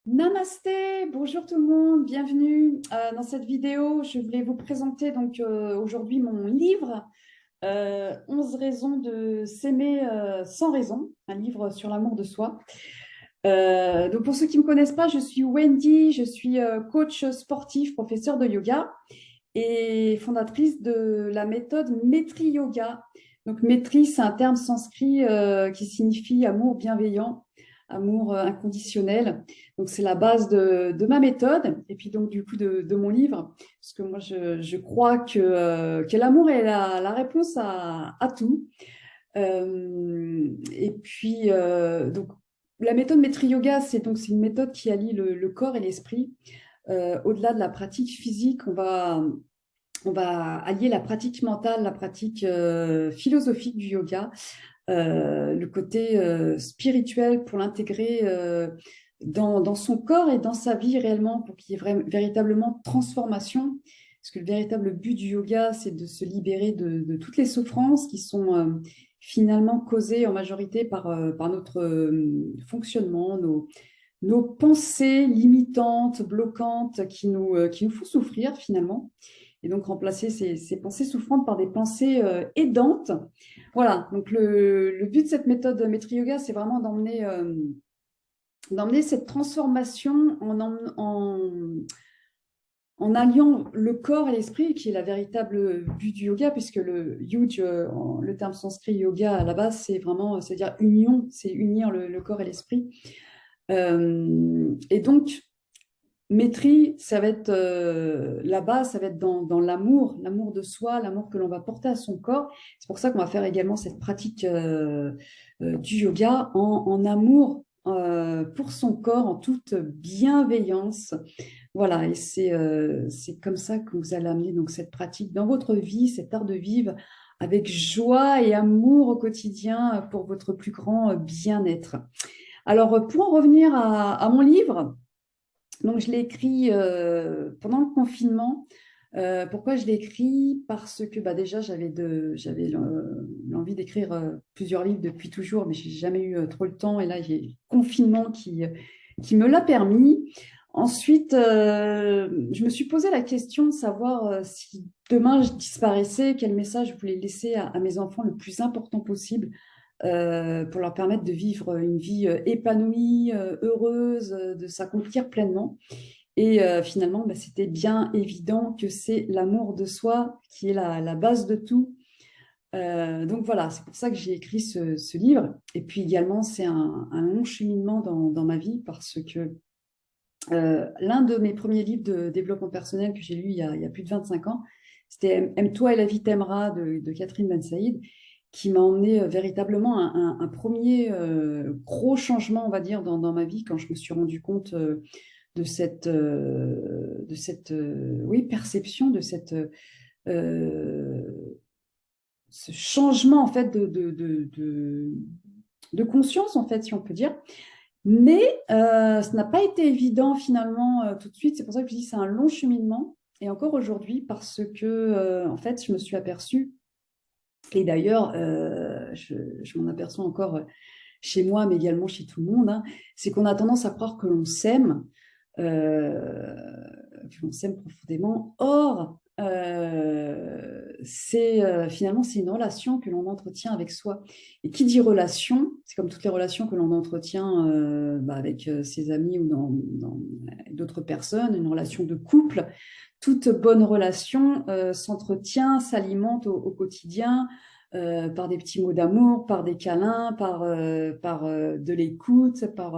Namasté, bonjour tout le monde, bienvenue. Dans cette vidéo, je voulais vous présenter aujourd'hui mon livre 11 raisons de s'aimer sans raison, un livre sur l'amour de soi. Donc pour ceux qui ne me connaissent pas, je suis Wendy, je suis coach sportif, professeur de yoga et fondatrice de la méthode Maitri Yoga. Donc Maitri, c'est un terme sanskrit qui signifie amour bienveillant, amour inconditionnel. Donc c'est la base de ma méthode et puis donc du coup de mon livre, parce que moi je crois que l'amour est la réponse à tout. Et puis donc la méthode Maitri Yoga, c'est une méthode qui allie le corps et l'esprit. Au-delà de la pratique physique, on va allier la pratique mentale, la pratique philosophique du yoga, le côté spirituel pour l'intégrer dans son corps et dans sa vie réellement, pour qu'il y ait véritablement transformation. Parce que le véritable but du yoga, c'est de se libérer de toutes les souffrances qui sont finalement causées en majorité par notre fonctionnement, nos pensées limitantes, bloquantes, qui nous font souffrir finalement, et donc remplacer ces pensées souffrantes par des pensées aidantes. Voilà, donc le but de cette méthode Maitri Yoga, c'est vraiment d'emmener cette transformation en alliant le corps et l'esprit, qui est la véritable but du yoga, puisque le yuj, le terme sanskrit yoga à la base, c'est-à-dire union, c'est unir le corps et l'esprit. Et donc, Maîtrise, ça va être la base, ça va être dans l'amour de soi, l'amour que l'on va porter à son corps. C'est pour ça qu'on va faire également cette pratique du yoga en amour pour son corps, en toute bienveillance. Voilà, et c'est comme ça que vous allez amener donc cette pratique dans votre vie, cet art de vivre avec joie et amour au quotidien pour votre plus grand bien-être. Alors, pour en revenir à mon livre, donc, je l'ai écrit pendant le confinement. Pourquoi je l'ai écrit? Parce que bah, déjà, j'avais l'envie d'écrire plusieurs livres depuis toujours, mais j'ai jamais eu trop le temps. Et là, il y a le confinement qui me l'a permis. Ensuite, je me suis posé la question de savoir si demain je disparaissais, quel message je voulais laisser à mes enfants le plus important possible pour leur permettre de vivre une vie épanouie, heureuse, de s'accomplir pleinement. Et finalement, bah, c'était bien évident que c'est l'amour de soi qui est la base de tout. Donc voilà, c'est pour ça que j'ai écrit ce livre. Et puis également, c'est un long cheminement dans ma vie, parce que l'un de mes premiers livres de développement personnel que j'ai lu il y a plus de 25 ans, c'était Aime-toi et la vie t'aimera de Catherine Ben Saïd, qui m'a emmené véritablement un premier gros changement, on va dire, dans ma vie, quand je me suis rendu compte de cette oui, perception, euh, ce changement en fait de conscience, en fait, si on peut dire. Mais ça n'a pas été évident finalement tout de suite. C'est pour ça que je dis que c'est un long cheminement. Et encore aujourd'hui, parce que en fait, je me suis aperçue, et d'ailleurs, je m'en aperçois encore chez moi, mais également chez tout le monde, hein, c'est qu'on a tendance à croire que euh, l'on s'aime profondément. Or, finalement, c'est une relation que l'on entretient avec soi. Et qui dit relation, c'est comme toutes les relations que l'on entretient bah, avec ses amis ou dans d'autres personnes, une relation de couple. Toute bonne relation s'entretient, s'alimente au quotidien par des petits mots d'amour, par des câlins, par de l'écoute, par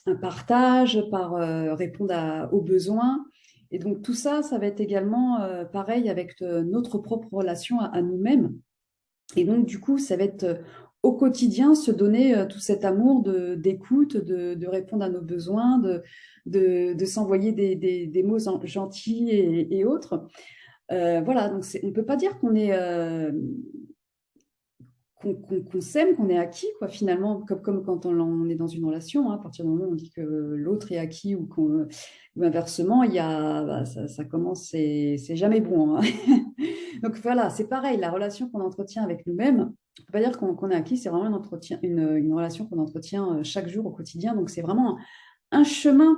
un partage, par répondre aux besoins. Et donc tout ça, ça va être également pareil avec notre propre relation à nous-mêmes. Et donc du coup, ça va être au quotidien se donner tout cet amour d'écoute, de répondre à nos besoins, de s'envoyer des mots gentils et autres. Voilà, donc on ne peut pas dire qu'on s'aime, qu'on est acquis, quoi, finalement, comme quand on est dans une relation, hein, à partir du moment où on dit que l'autre est acquis ou inversement, bah, ça commence, c'est jamais bon, hein. Donc voilà, c'est pareil, la relation qu'on entretient avec nous-mêmes, on ne peut pas dire qu'on est acquis, c'est vraiment une relation qu'on entretient chaque jour au quotidien. Donc c'est vraiment un chemin.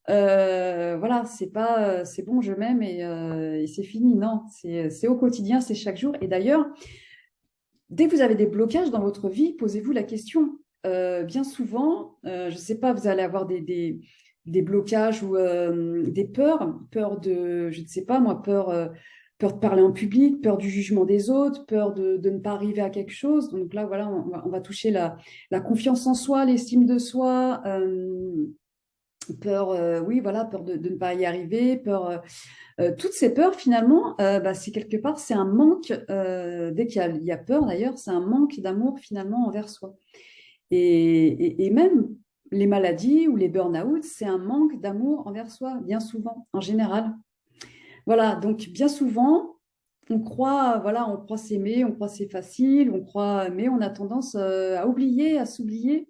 Voilà, c'est pas c'est bon, je m'aime et c'est fini. Non, c'est au quotidien, c'est chaque jour. Et d'ailleurs, dès que vous avez des blocages dans votre vie, posez-vous la question. Bien souvent, je ne sais pas, vous allez avoir des blocages ou des peurs, peur de, je ne sais pas moi, peur de parler en public, peur du jugement des autres, peur de ne pas arriver à quelque chose. Donc là, voilà, on va toucher la confiance en soi, l'estime de soi, peur, oui, voilà, peur de ne pas y arriver, peur. Toutes ces peurs, finalement, bah, c'est quelque part, c'est un manque, dès il y a peur d'ailleurs, c'est un manque d'amour finalement envers soi. Et même les maladies ou les burn-out, c'est un manque d'amour envers soi, bien souvent, en général. Voilà, donc bien souvent, on croit, voilà, on croit s'aimer, on croit c'est facile, on croit, mais on a tendance à oublier, à s'oublier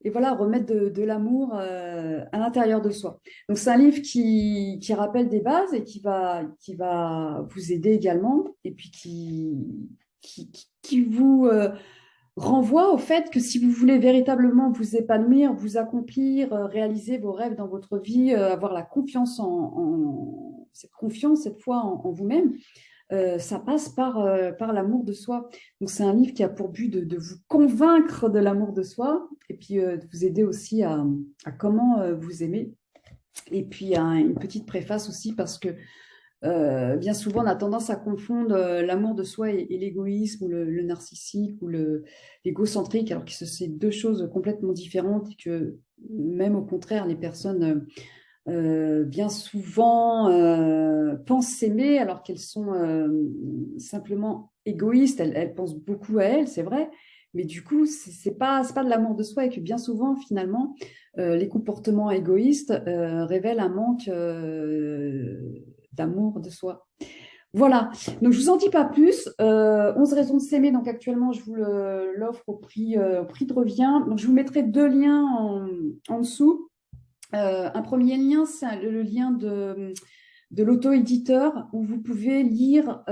et voilà, remettre de l'amour à l'intérieur de soi. Donc, c'est un livre qui rappelle des bases et qui va vous aider également, et puis qui vous renvoie au fait que si vous voulez véritablement vous épanouir, vous accomplir, réaliser vos rêves dans votre vie, avoir la confiance cette confiance, cette foi en vous-même, ça passe par l'amour de soi. Donc, c'est un livre qui a pour but de vous convaincre de l'amour de soi et puis de vous aider aussi à comment vous aimer. Et puis, il y a une petite préface aussi parce que bien souvent, on a tendance à confondre l'amour de soi et l'égoïsme ou le narcissique ou l'égocentrique, alors que c'est deux choses complètement différentes et que même au contraire, les personnes bien souvent pensent s'aimer alors qu'elles sont simplement égoïstes. Elles pensent beaucoup à elles, c'est vrai, mais du coup, c'est pas de l'amour de soi et que bien souvent, finalement, les comportements égoïstes révèlent un manque d'amour de soi. Voilà, donc je vous en dis pas plus. 11 raisons de s'aimer, donc actuellement je vous l'offre au prix de revient. Donc je vous mettrai deux liens en dessous. Un premier lien, c'est le lien de l'auto-éditeur où vous pouvez lire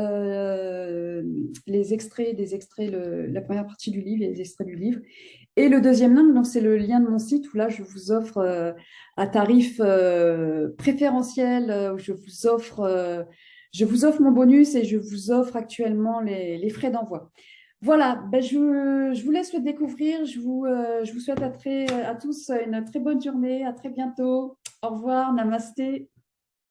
les extraits, des extraits, la première partie du livre, les extraits du livre. Et le deuxième lien, donc c'est le lien de mon site où là je vous offre à tarif préférentiel, où je vous offre mon bonus et je vous offre actuellement les frais d'envoi. Voilà, ben je vous laisse le découvrir. Je vous souhaite à tous une très bonne journée. À très bientôt. Au revoir, namasté.